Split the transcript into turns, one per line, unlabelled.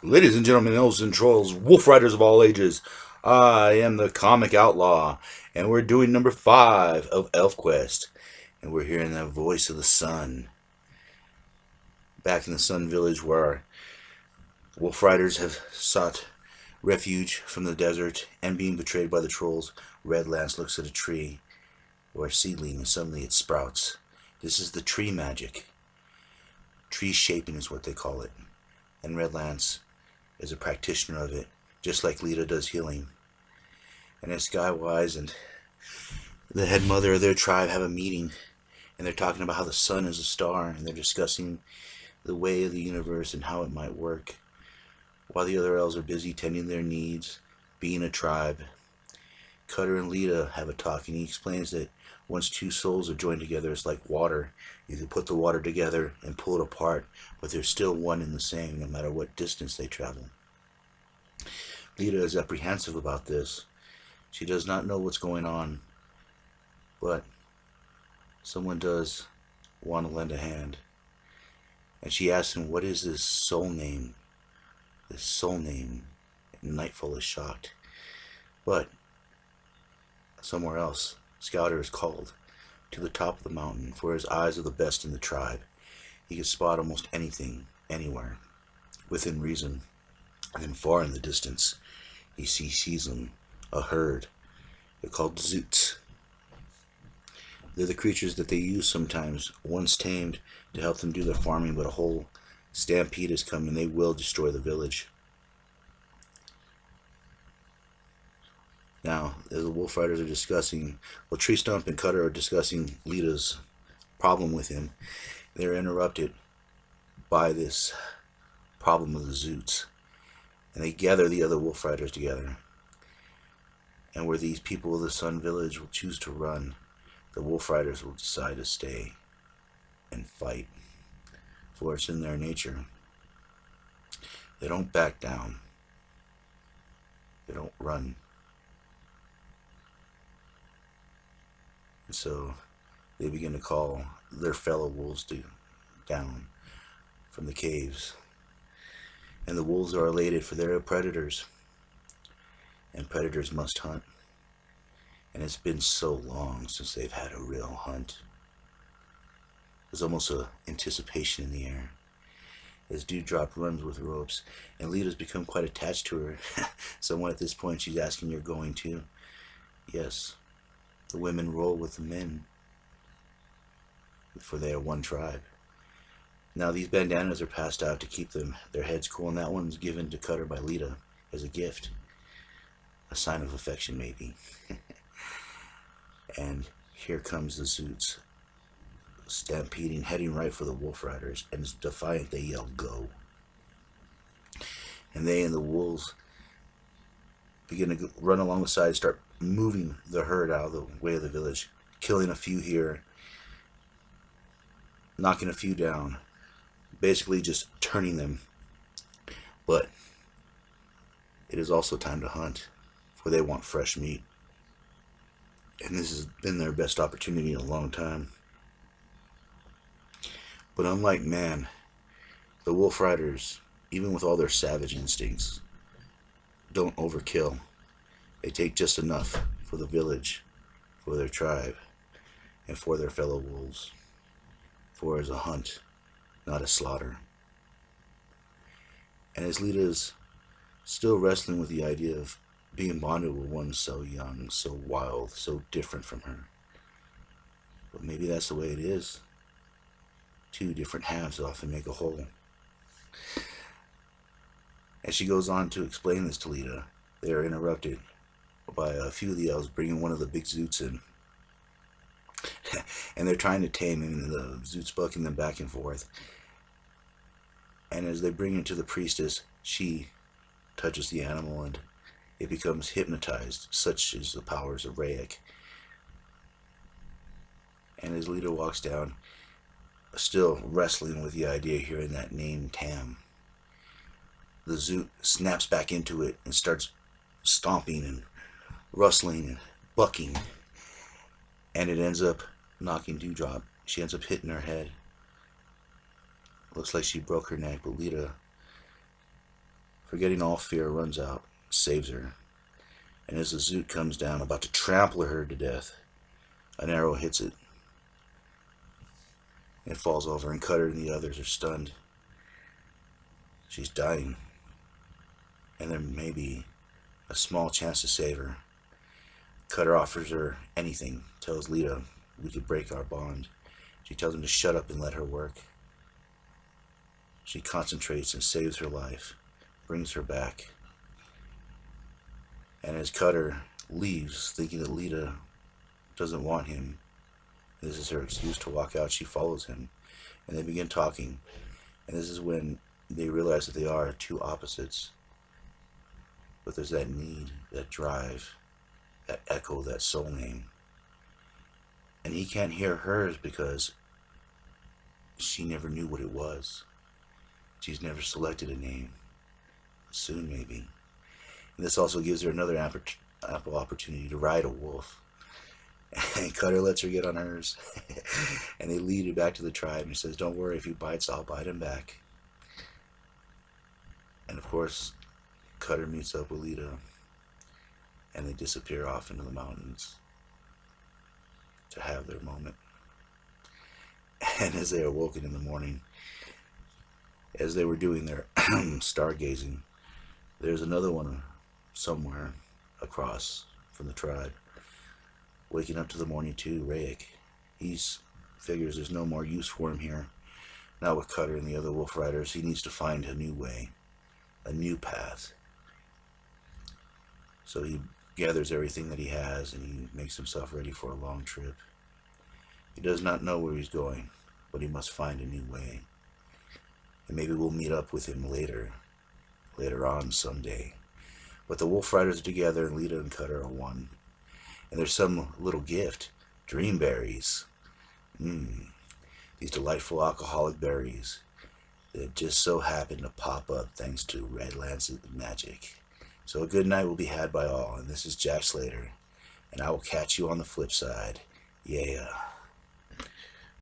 Ladies and gentlemen, elves and trolls, wolf riders of all ages, I am the comic outlaw, and we're doing number 5 of Elfquest, and we're hearing the voice of the sun. Back in the Sun Village, where wolf riders have sought refuge from the desert and being betrayed by the trolls, Red Lance looks at a tree or a seedling, and suddenly it sprouts. This is the tree magic. Tree shaping is what they call it, and Red Lance is a practitioner of it, just like Lita does healing. And as Skywise and the head mother of their tribe have a meeting, and they're talking about how the sun is a star, and they're discussing the way of the universe and how it might work, while the other elves are busy tending their needs, being a tribe. Cutter and Lita have a talk, and he explains that once two souls are joined together, it's like water. You can put the water together and pull it apart, but they're still one and the same, no matter what distance they travel. Lita is apprehensive about this. She does not know what's going on, but someone does want to lend a hand. And she asks him, what is this soul name? This soul name. And Nightfall is shocked. But somewhere else, Scouter is called to the top of the mountain, for his eyes are the best in the tribe. He can spot almost anything, anywhere, within reason. And then far in the distance, he sees them, a herd. They're called Zoots. They're the creatures that they use sometimes, once tamed, to help them do their farming, but a whole stampede has come and they will destroy the village. Now, as the wolf riders are discussing, well, Tree Stump and Cutter are discussing Lita's problem with him. They're interrupted by this problem of the Zoots. And they gather the other wolf riders together. And where these people of the Sun Village will choose to run, the wolf riders will decide to stay and fight. For it's in their nature. They don't back down. They don't run. And so they begin to call their fellow wolves down from the caves. And the wolves are elated, for they're predators. And predators must hunt. And it's been so long since they've had a real hunt. There's almost an anticipation in the air. As Dewdrop runs with ropes, and Lita's become quite attached to her. Someone at this point, she's asking, you're going too? Yes. The women roll with the men, for they are one tribe. Now these bandanas are passed out to keep their heads cool, and that one's given to Cutter by Lita as a gift. A sign of affection, maybe. And here comes the Zoots, stampeding, heading right for the wolf riders, and as defiant they yell, go. And they and the wolves begin to run along the side, start moving the herd out of the way of the village, killing a few here, knocking a few down, basically just turning them. But it is also time to hunt, for they want fresh meat. And this has been their best opportunity in a long time. But unlike man, the wolf riders, even with all their savage instincts, don't overkill. They take just enough for the village, for their tribe, and for their fellow wolves. For it is a hunt, not a slaughter. And as Lita's still wrestling with the idea of being bonded with one so young, so wild, so different from her. But maybe that's the way it is. Two different halves often make a whole. As she goes on to explain this to Lita, they are interrupted by a few of the elves bringing one of the big Zoots in. And they're trying to tame him, and the Zoots bucking them back and forth. And as they bring him to the priestess, she touches the animal and it becomes hypnotized, such is the powers of Rayek. And as Lita walks down, still wrestling with the idea of hearing that name Tam, the Zoot snaps back into it and starts stomping and rustling and bucking. And it ends up knocking Dewdrop. She ends up hitting her head. Looks like she broke her neck, but Lita Forgetting all fear, runs out, saves her. And as the Zoot comes down, about to trample her to death, an arrow hits it. It falls over, and Cutter and the others are stunned. She's dying, and there may be a small chance to save her. Cutter offers her anything, tells Lita we could break our bond. She tells him to shut up and let her work. She concentrates and saves her life, brings her back. And as Cutter leaves, thinking that Lita doesn't want him, this is her excuse to walk out, she follows him, and they begin talking. And this is when they realize that they are two opposites. But there's that need, that drive, that echo, that soul name. And he can't hear hers because she never knew what it was. She's never selected a name. Soon, maybe. And this also gives her another ample opportunity to ride a wolf. And Cutter lets her get on hers. And they lead her back to the tribe. And he says, don't worry, if he bites, I'll bite him back. And of course, Cutter meets up with Lita. And they disappear off into the mountains to have their moment. And as they are woken in the morning, as they were doing their stargazing, there's another one somewhere across from the tribe. Waking up to the morning too, Rayek. He figures there's no more use for him here. Not with Cutter and the other wolf riders. He needs to find a new way, a new path. So he gathers everything that he has and he makes himself ready for a long trip. He does not know where he's going, but he must find a new way. And maybe we'll meet up with him later on someday. But the wolf riders are together, and Lita and Cutter are one. And there's some little gift, dream berries. These delightful alcoholic berries that just so happen to pop up thanks to Red Lance's magic. So a good night will be had by all, and this is Jack Slater, and I will catch you on the flip side. Yeah.